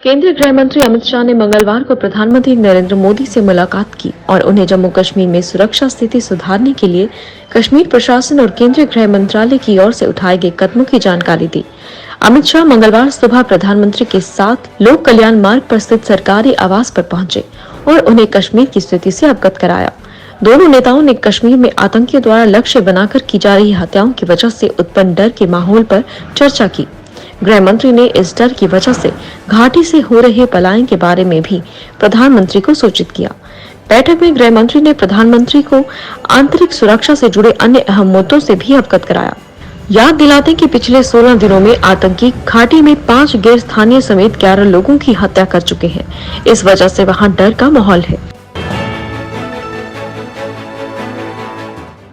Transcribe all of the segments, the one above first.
केंद्रीय गृह मंत्री अमित शाह ने मंगलवार को प्रधानमंत्री नरेंद्र मोदी से मुलाकात की और उन्हें जम्मू कश्मीर में सुरक्षा स्थिति सुधारने के लिए कश्मीर प्रशासन और केंद्रीय गृह मंत्रालय की ओर से उठाए गए कदमों की जानकारी दी। अमित शाह मंगलवार सुबह प्रधानमंत्री के साथ लोक कल्याण मार्ग पर स्थित सरकारी आवास पर पहुंचे और उन्हें कश्मीर की स्थिति से अवगत कराया। दोनों नेताओं ने कश्मीर में आतंकियों द्वारा लक्ष्य बनाकर की जा रही हत्याओं की वजह से उत्पन्न डर के माहौल पर चर्चा की। गृह मंत्री ने इस डर की वजह से घाटी से हो रहे पलायन के बारे में भी प्रधानमंत्री को सूचित किया। बैठक में गृह मंत्री ने प्रधानमंत्री को आंतरिक सुरक्षा से जुड़े अन्य अहम मुद्दों से भी अवगत कराया। याद दिलाते कि पिछले 16 दिनों में आतंकी घाटी में 5 गैर स्थानीय समेत 11 लोगों की हत्या कर चुके हैं। इस वजह से वहां डर का माहौल है।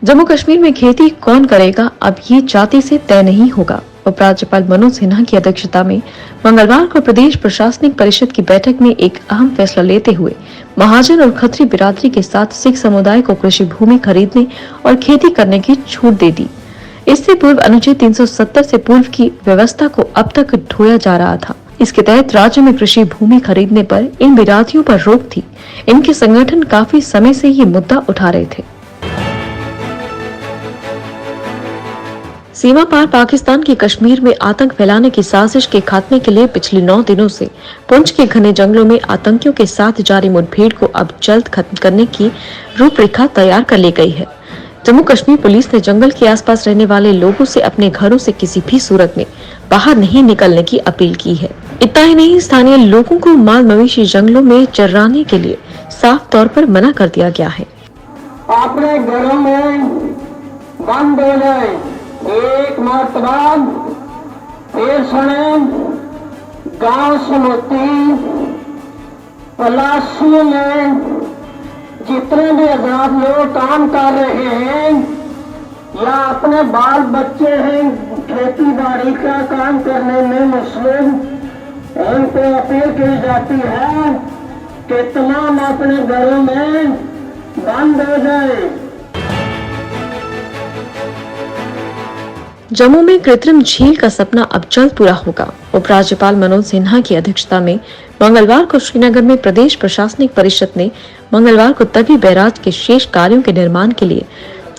जम्मू कश्मीर में खेती कौन करेगा, अब ये जाति से तय नहीं होगा। उपराज्यपाल मनोज सिन्हा की अध्यक्षता में मंगलवार को प्रदेश प्रशासनिक परिषद की बैठक में एक अहम फैसला लेते हुए महाजन और खत्री बिरादरी के साथ सिख समुदाय को कृषि भूमि खरीदने और खेती करने की छूट दे दी। इससे पूर्व अनुच्छेद 370 से पूर्व की व्यवस्था को अब तक ढोया जा रहा था। इसके तहत राज्य में कृषि भूमि खरीदने पर इन बिरादरियों पर रोक थी। इनके संगठन काफी समय से ये मुद्दा उठा रहे थे। सीमा पार पाकिस्तान की कश्मीर में आतंक फैलाने की साजिश के खात्मे के लिए पिछले 9 दिनों से पुंछ के घने जंगलों में आतंकियों के साथ जारी मुठभेड़ को अब जल्द खत्म करने की रूपरेखा तैयार कर ली गई है। जम्मू कश्मीर पुलिस ने जंगल के आसपास रहने वाले लोगों से अपने घरों से किसी भी सूरत में बाहर नहीं निकलने की अपील की है। इतना ही नहीं, स्थानीय लोगों को माल मवेशी जंगलों में चराने के लिए साफ तौर पर मना कर दिया गया है। अपने घरों में बंद हो जाए। एक मरतबा फिर सुने, गांव समूती पलासी में जितने भी आजाद लोग काम कर रहे हैं या अपने बाल बच्चे हैं खेती बाड़ी का काम करने में मुस्लिम, उनको अपील की जाती है कि तमाम अपने घरों में बंद हो जाए। जम्मू में कृत्रिम झील का सपना अब जल्द पूरा होगा। उपराज्यपाल मनोज सिन्हा की अध्यक्षता में मंगलवार को श्रीनगर में प्रदेश प्रशासनिक परिषद ने मंगलवार को तवी बैराज के शेष कार्यों के निर्माण के लिए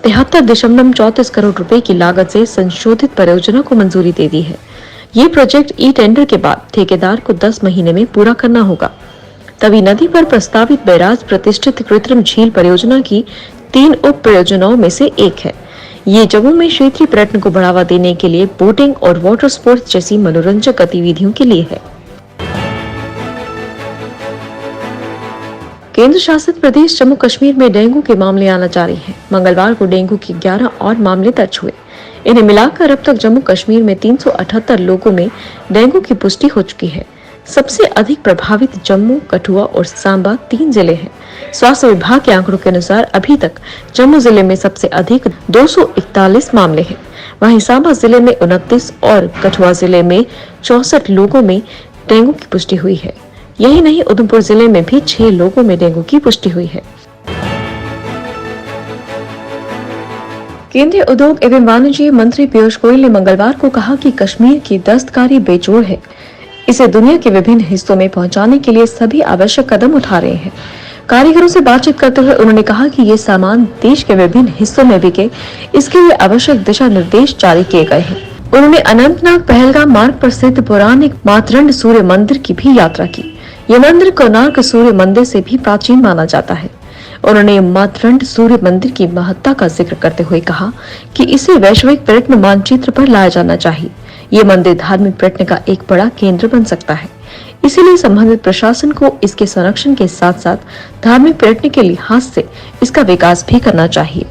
73.34 करोड़ रुपए की लागत से संशोधित परियोजना को मंजूरी दे दी है। ये प्रोजेक्ट ई टेंडर के बाद ठेकेदार को 10 महीने में पूरा करना होगा। तवी नदी पर प्रस्तावित बैराज प्रतिष्ठित कृत्रिम झील परियोजना की 3 उप परियोजनाओं में से एक है। ये जम्मू में क्षेत्रीय पर्यटन को बढ़ावा देने के लिए बोटिंग और वाटर स्पोर्ट्स जैसी मनोरंजक गतिविधियों के लिए है। केंद्र शासित प्रदेश जम्मू कश्मीर में डेंगू के मामले आना जारी है। मंगलवार को डेंगू के 11 और मामले दर्ज हुए। इन्हें मिलाकर अब तक जम्मू कश्मीर में 378 लोगों में डेंगू की पुष्टि हो चुकी है। सबसे अधिक प्रभावित जम्मू, कठुआ और सांबा 3 जिले हैं। स्वास्थ्य विभाग के आंकड़ों के अनुसार अभी तक जम्मू जिले में सबसे अधिक 241 मामले हैं। वहीं सांबा जिले में 29 और कठुआ जिले में 64 लोगों में डेंगू की पुष्टि हुई है। यही नहीं, उधमपुर जिले में भी 6 लोगों में डेंगू की पुष्टि हुई है। केंद्रीय उद्योग एवं वाणिज्य मंत्री पीयूष गोयल ने मंगलवार को कहा कि कश्मीर की दस्तकारी बेजोड़ है। इसे दुनिया के विभिन्न हिस्सों में पहुंचाने के लिए सभी आवश्यक कदम उठा रहे हैं। कारीगरों से बातचीत करते हुए उन्होंने कहा कि ये सामान देश के विभिन्न हिस्सों में बिके, इसके लिए आवश्यक दिशा निर्देश जारी किए गए हैं। उन्होंने अनंतनाग पहलगाम मार्ग पर स्थित पौराणिक मातरंड सूर्य मंदिर की भी यात्रा की। ये मंदिर कोणार्क सूर्य मंदिर से भी प्राचीन माना जाता है। उन्होंने मातरंड सूर्य मंदिर की महत्ता का जिक्र करते हुए कहा कि इसे वैश्विक पर्यटन मानचित्र पर लाया जाना चाहिए। ये मंदिर धार्मिक पर्यटन का एक बड़ा केंद्र बन सकता है। इसीलिए संबंधित प्रशासन को इसके संरक्षण के साथ साथ धार्मिक पर्यटन के लिहाज से इसका विकास भी करना चाहिए।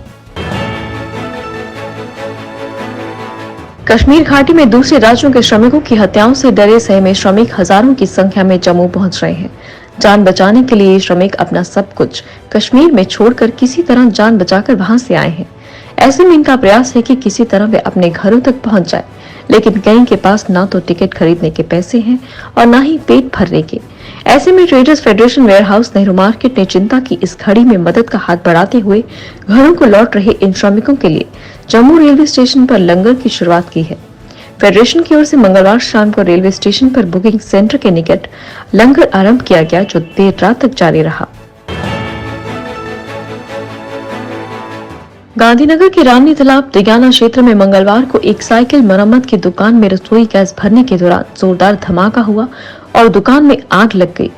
कश्मीर घाटी में दूसरे राज्यों के श्रमिकों की हत्याओं से डरे सहमे श्रमिक हजारों की संख्या में जम्मू पहुंच रहे हैं। जान बचाने के लिए ये श्रमिक अपना सब कुछ कश्मीर में छोड़कर किसी तरह जान बचाकर वहां से आए हैं। ऐसे में इनका प्रयास है कि किसी तरह वे अपने घरों तक पहुंच जाए, लेकिन कई के पास ना तो टिकट खरीदने के पैसे हैं और ना ही पेट भरने के। ऐसे में traders federation warehouse Nehru market ने चिंता की इस घड़ी में मदद का हाथ बढ़ाते हुए घरों को लौट रहे इन श्रमिकों के लिए जम्मू रेलवे स्टेशन पर लंगर की शुरुआत की है। फेडरेशन की ओर से मंगलवार शाम को रेलवे स्टेशन पर बुकिंग सेंटर के निकट लंगर आरंभ किया गया, जो देर रात तक जारी रहा। गांधीनगर के रानी तालाब दिगाना क्षेत्र में मंगलवार को एक साइकिल मरम्मत की दुकान में रसोई गैस भरने के दौरान जोरदार धमाका हुआ और दुकान में आग लग गई।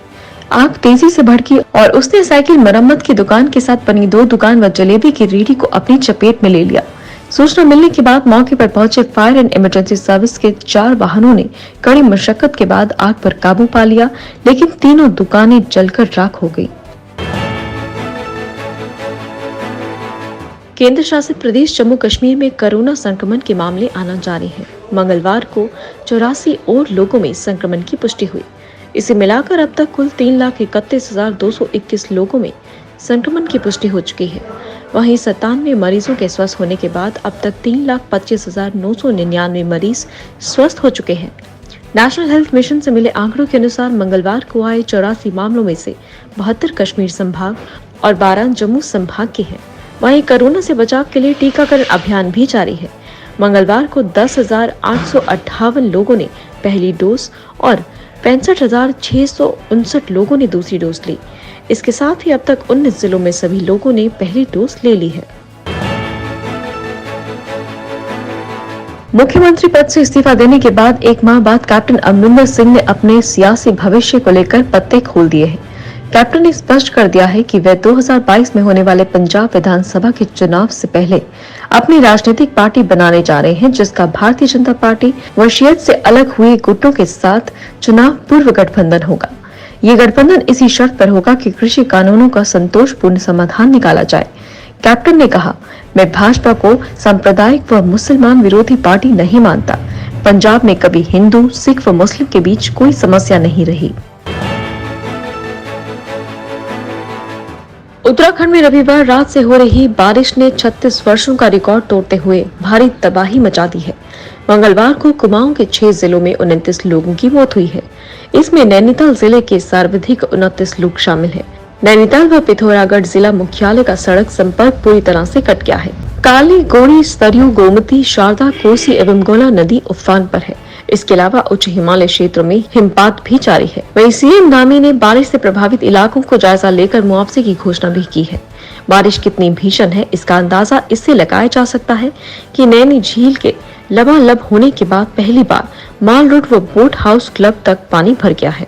आग तेजी से भड़की और उसने साइकिल मरम्मत की दुकान के साथ बनी 2 दुकान व जलेबी की रेहड़ी को अपनी चपेट में ले लिया। सूचना मिलने के बाद मौके पर पहुंचे फायर एंड इमरजेंसी सर्विस के 4 वाहनों ने कड़ी मशक्कत के बाद आग पर काबू पा लिया, लेकिन तीनों दुकानें जलकर राख हो गई। केंद्र शासित प्रदेश जम्मू कश्मीर में कोरोना संक्रमण के मामले आना जारी है। मंगलवार को 84 और लोगों में संक्रमण की पुष्टि हुई। इसे मिलाकर अब तक कुल 3,31,221 लोगों में संक्रमण की पुष्टि हो चुकी है। वहीं 97 मरीजों के स्वस्थ होने के बाद अब तक 3,25,999 मरीज स्वस्थ हो चुके हैं। नेशनल हेल्थ मिशन से मिले आंकड़ों के अनुसार मंगलवार को आए 84 मामलों में से 72 कश्मीर संभाग और 12 जम्मू संभाग के हैं। वहीं कोरोना से बचाव के लिए टीकाकरण अभियान भी जारी है। मंगलवार को 10,858 लोगों ने पहली डोज और 65,659 लोगों ने दूसरी डोज ली। इसके साथ ही अब तक 19 जिलों में सभी लोगों ने पहली डोज ले ली है। मुख्यमंत्री पद से इस्तीफा देने के बाद एक माह बाद कैप्टन अमरिंदर सिंह ने अपने सियासी भविष्य को लेकर पत्ते खोल दिए हैं। कैप्टन ने स्पष्ट कर दिया है कि वे 2022 में होने वाले पंजाब विधानसभा के चुनाव से पहले अपनी राजनीतिक पार्टी बनाने जा रहे हैं, जिसका भारतीय जनता पार्टी व शियत से अलग हुए गुटों के साथ चुनाव पूर्व गठबंधन होगा। ये गठबंधन इसी शर्त पर होगा कि कृषि कानूनों का संतोषपूर्ण समाधान निकाला जाए। कैप्टन ने कहा, मैं भाजपा को सांप्रदायिक व मुसलमान विरोधी पार्टी नहीं मानता। पंजाब में कभी हिंदू, सिख व मुस्लिम के बीच कोई समस्या नहीं रही। उत्तराखंड में रविवार रात से हो रही बारिश ने 36 वर्षों का रिकॉर्ड तोड़ते हुए भारी तबाही मचा दी है। मंगलवार को कुमाऊं के 6 जिलों में 29 लोगों की मौत हुई है। इसमें नैनीताल जिले के सर्वाधिक 29 लोग शामिल हैं। नैनीताल व पिथौरागढ़ जिला मुख्यालय का सड़क संपर्क पूरी तरह से कट गया है। काली, गोड़ी, सरयू, गोमती, शारदा, कोसी एवं गोला नदी उफान पर है। इसके अलावा उच्च हिमालय क्षेत्रों में हिमपात भी जारी है। वहीं सीएम धामी ने बारिश से प्रभावित इलाकों को जायजा लेकर मुआवजे की घोषणा भी की है। बारिश कितनी भीषण है, इसका अंदाजा इससे लगाया जा सकता है कि नैनी झील के लबालब होने के बाद पहली बार माल रोड व बोट हाउस क्लब तक पानी भर गया है।